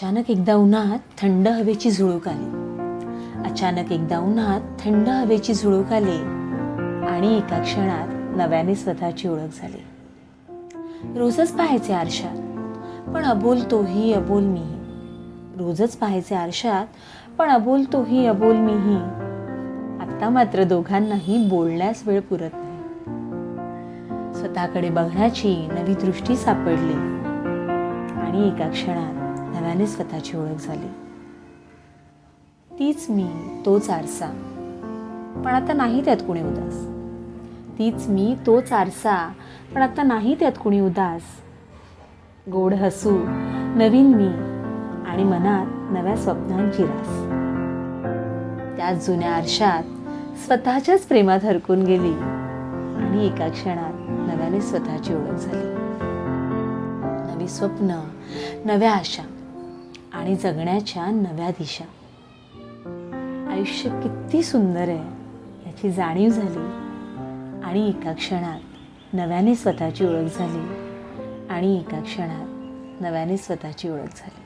अचानक एकदा उन्हात थंड हवेची झुळूक आली. अचानक एकदा उन्हात थंड हवेची झुळूक आली आणि एका क्षणात नव्याने स्वतःची ओळख झाली. रोजच पाहायचे आरशात, पण अबोल तोही अबोल मीही. रोजच पाहायचे आरशात, पण अबोल तोही अबोल मीही. आत्ता मात्र दोघांनाही बोलण्यास वेळ पुरत नाही. स्वतःकडे बघण्याची नवी दृष्टी सापडली आणि एका क्षणात नव्याने स्वतःची ओळख झाली. तीच मी, तोच आरसा, पण आता नाही त्यात कुणी उदास. तीच मी, तोच आरसा, पण आता नाही त्यात कुणी उदास. गोड हसू, नवीन मी आणि मनात नव्या स्वप्नांची रास. त्याच जुन्या आरशात स्वतःच्याच प्रेमात हरकून गेली आणि एका क्षणात नव्याने स्वतःची ओळख झाली. नवी स्वप्न, नव्या आशा आणि जगण्याच्या नव्या दिशा. आयुष्य किती सुंदर आहे याची जाणीव झाली आणि एका क्षणात नव्याने स्वतःची ओळख झाली आणि एका क्षणात नव्याने स्वतःची ओळख झाली.